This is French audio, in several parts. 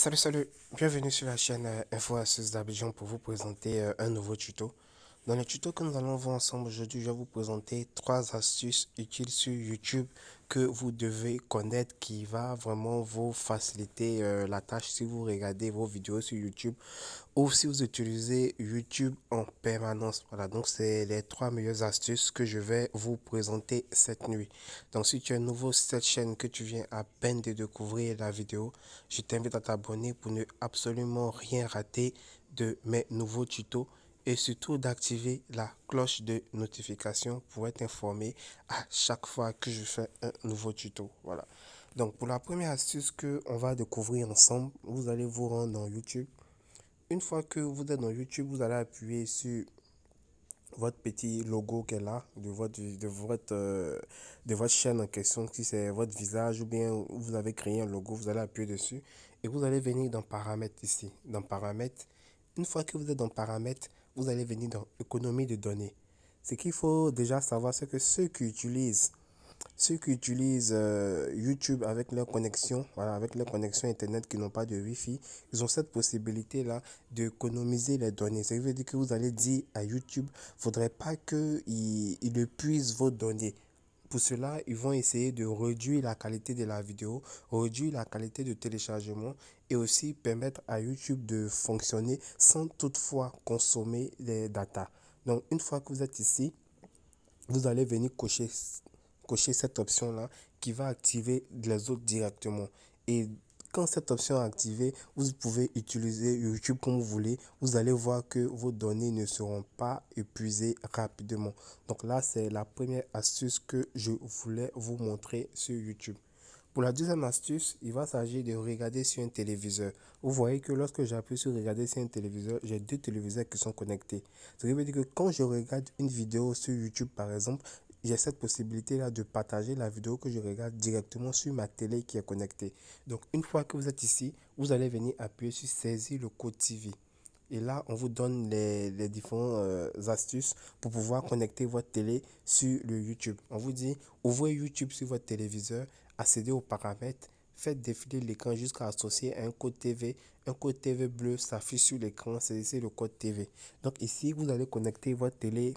Salut, bienvenue sur la chaîne Info Astuces d'Abidjan pour vous présenter un nouveau tuto. Dans le tuto que nous allons voir ensemble aujourd'hui, je vais vous présenter 3 astuces utiles sur YouTube que vous devez connaître qui va vraiment vous faciliter la tâche si vous regardez vos vidéos sur YouTube ou si vous utilisez YouTube en permanence. Voilà, donc c'est les 3 meilleures astuces que je vais vous présenter cette nuit. Donc si tu es nouveau sur cette chaîne, que tu viens à peine de découvrir la vidéo, je t'invite à t'abonner pour ne absolument rien rater de mes nouveaux tutos et surtout d'activer la cloche de notification pour être informé à chaque fois que je fais un nouveau tuto. Voilà. Donc pour la première astuce que on va découvrir ensemble, vous allez vous rendre dans YouTube. Une fois que vous êtes dans YouTube, vous allez appuyer sur votre petit logo qui est là de votre chaîne en question, si c'est votre visage ou bien vous avez créé un logo, vous allez appuyer dessus et vous allez venir dans paramètres ici. Dans paramètres, une fois que vous êtes dans paramètres, vous allez venir dans économie de données. Ce qu'il faut déjà savoir, c'est que ceux qui utilisent YouTube avec leur connexion, voilà, avec leur connexion Internet qui n'ont pas de Wi-Fi, ils ont cette possibilité-là d'économiser les données. Ça veut dire que vous allez dire à YouTube, il ne faudrait pas qu'il épuise vos données. Pour cela, ils vont essayer de réduire la qualité de la vidéo, réduire la qualité de téléchargement et aussi permettre à YouTube de fonctionner sans toutefois consommer les datas. Donc, une fois que vous êtes ici, vous allez venir cocher cette option-là qui va activer les autres directement. Et quand cette option est activée, vous pouvez utiliser YouTube comme vous voulez. Vous allez voir que vos données ne seront pas épuisées rapidement. Donc là, c'est la première astuce que je voulais vous montrer sur YouTube. Pour la deuxième astuce, il va s'agir de regarder sur un téléviseur. Vous voyez que lorsque j'appuie sur regarder sur un téléviseur, j'ai 2 téléviseurs qui sont connectés. Ça veut dire que quand je regarde une vidéo sur YouTube par exemple, j'ai cette possibilité-là de partager la vidéo que je regarde directement sur ma télé qui est connectée. Donc une fois que vous êtes ici, vous allez venir appuyer sur saisir le code TV. Et là, on vous donne les différentes astuces pour pouvoir connecter votre télé sur le YouTube. On vous dit, ouvrez YouTube sur votre téléviseur, accédez aux paramètres, faites défiler l'écran jusqu'à associer un code TV. Un code TV bleu s'affiche sur l'écran, c'est le code TV. Donc ici, vous allez connecter votre télé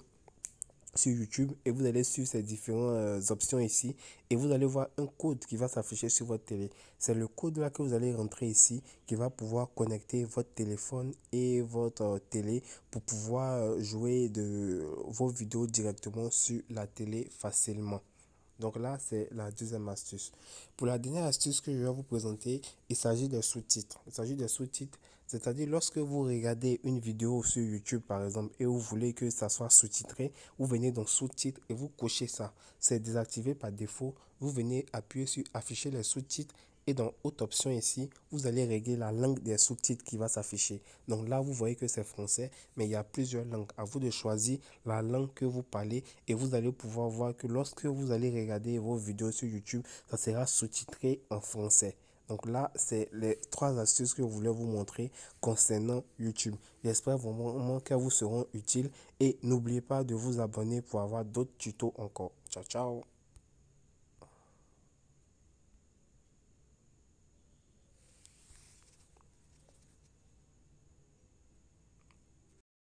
sur YouTube et vous allez suivre ces différentes options ici et vous allez voir un code qui va s'afficher sur votre télé. C'est le code là que vous allez rentrer ici qui va pouvoir connecter votre téléphone et votre télé pour pouvoir jouer de vos vidéos directement sur la télé facilement. Donc là, c'est la deuxième astuce. Pour la dernière astuce que je vais vous présenter, il s'agit des sous-titres. Il s'agit des sous-titres, c'est-à-dire lorsque vous regardez une vidéo sur YouTube par exemple et vous voulez que ça soit sous-titré, vous venez dans sous-titres et vous cochez ça. C'est désactivé par défaut. Vous venez appuyer sur afficher les sous-titres et dans haute option ici, vous allez régler la langue des sous-titres qui va s'afficher. Donc là, vous voyez que c'est français, mais il y a plusieurs langues. À vous de choisir la langue que vous parlez et vous allez pouvoir voir que lorsque vous allez regarder vos vidéos sur YouTube, ça sera sous-titré en français. Donc là, c'est les 3 astuces que je voulais vous montrer concernant YouTube. J'espère vraiment qu'elles vous seront utiles et n'oubliez pas de vous abonner pour avoir d'autres tutos encore. Ciao, ciao!